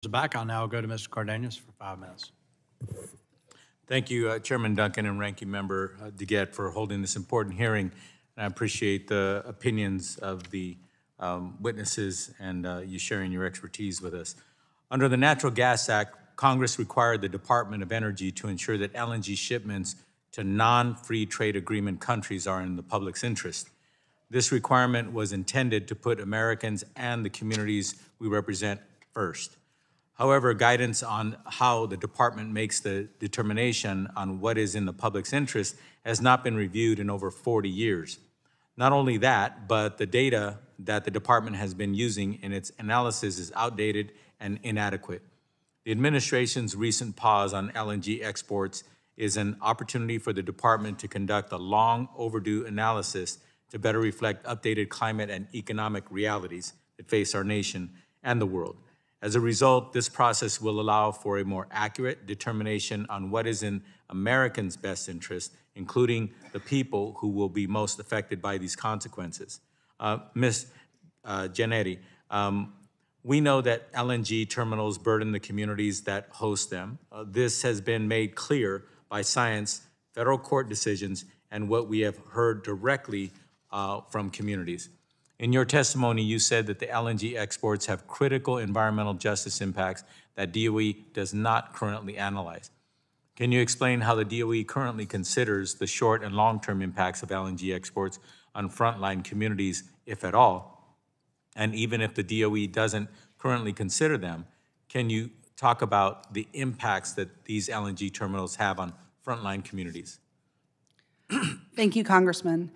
Back, I'll now go to Mr. Cardenas for 5 minutes. Thank you, Chairman Duncan and Ranking Member DeGette, for holding this important hearing. And I appreciate the opinions of the witnesses and you sharing your expertise with us. Under the Natural Gas Act, Congress required the Department of Energy to ensure that LNG shipments to non-free trade agreement countries are in the public's interest. This requirement was intended to put Americans and the communities we represent first. However, guidance on how the department makes the determination on what is in the public's interest has not been reviewed in over 40 years. Not only that, but the data that the department has been using in its analysis is outdated and inadequate. The administration's recent pause on LNG exports is an opportunity for the department to conduct a long overdue analysis to better reflect updated climate and economic realities that face our nation and the world. As a result, this process will allow for a more accurate determination on what is in Americans' best interest, including the people who will be most affected by these consequences. Ms. Giannetti, we know that LNG terminals burden the communities that host them. This has been made clear by science, federal court decisions, and what we have heard directly from communities. In your testimony, you said that the LNG exports have critical environmental justice impacts that DOE does not currently analyze. Can you explain how the DOE currently considers the short and long-term impacts of LNG exports on frontline communities, if at all? And even if the DOE doesn't currently consider them, can you talk about the impacts that these LNG terminals have on frontline communities? Thank you, Congressman.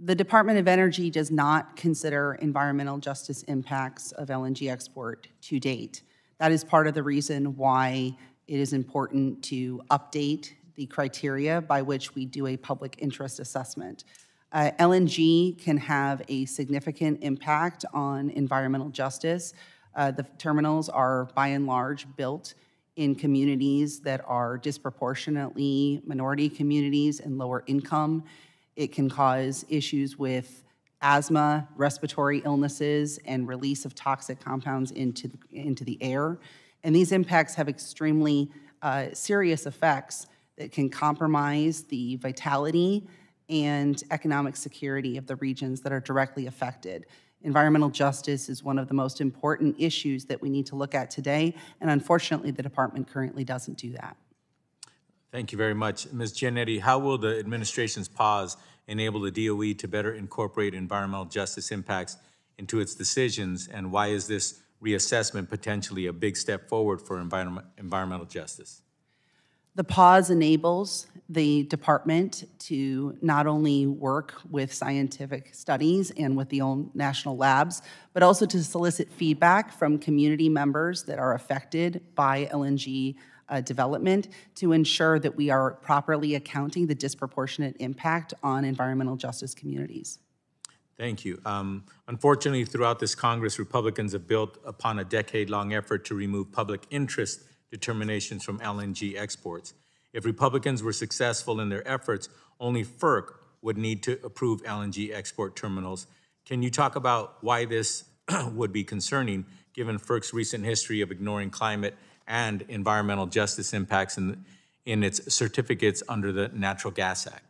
The Department of Energy does not consider environmental justice impacts of LNG export to date. That is part of the reason why it is important to update the criteria by which we do a public interest assessment. LNG can have a significant impact on environmental justice. The terminals are by and large built in communities that are disproportionately minority communities and lower income. It can cause issues with asthma, respiratory illnesses, and release of toxic compounds into the air. And these impacts have extremely serious effects that can compromise the vitality and economic security of the regions that are directly affected. Environmental justice is one of the most important issues that we need to look at today, and unfortunately, the department currently doesn't do that. Thank you very much. Ms. Giannetti, how will the administration's pause enable the DOE to better incorporate environmental justice impacts into its decisions, and why is this reassessment potentially a big step forward for environmental justice? The pause enables the department to not only work with scientific studies and with the own national labs, but also to solicit feedback from community members that are affected by LNG development to ensure that we are properly accounting the disproportionate impact on environmental justice communities. Thank you. Unfortunately, throughout this Congress, Republicans have built upon a decade-long effort to remove public interest determinations from LNG exports. If Republicans were successful in their efforts, only FERC would need to approve LNG export terminals. Can you talk about why this would be concerning, given FERC's recent history of ignoring climate and environmental justice impacts in its certificates under the Natural Gas Act?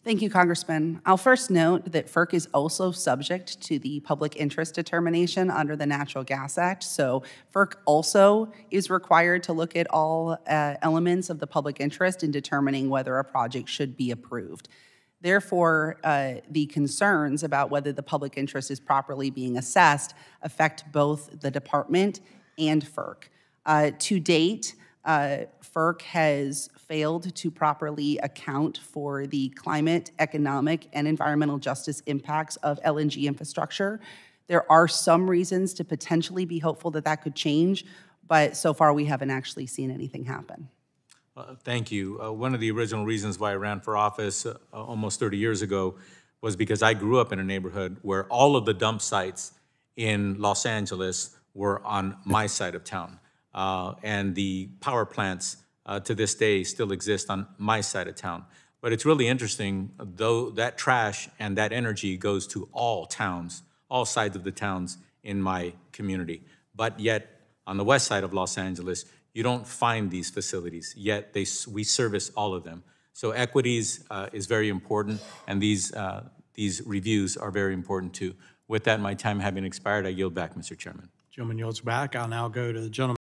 Thank you, Congressman. I'll first note that FERC is also subject to the public interest determination under the Natural Gas Act. So FERC also is required to look at all elements of the public interest in determining whether a project should be approved. Therefore, the concerns about whether the public interest is properly being assessed affect both the department and FERC. To date, FERC has failed to properly account for the climate, economic, and environmental justice impacts of LNG infrastructure. There are some reasons to potentially be hopeful that that could change, but so far we haven't actually seen anything happen. Thank you. One of the original reasons why I ran for office almost 30 years ago was because I grew up in a neighborhood where all of the dump sites in Los Angeles were on my side of town. And the power plants to this day still exist on my side of town. But it's really interesting, though that trash and that energy goes to all towns, all sides of the towns in my community. But yet on the west side of Los Angeles, you don't find these facilities, yet we service all of them. So equities is very important, and these reviews are very important too. With that, my time having expired, I yield back, Mr. Chairman. Gentleman yields back. I'll now go to the gentleman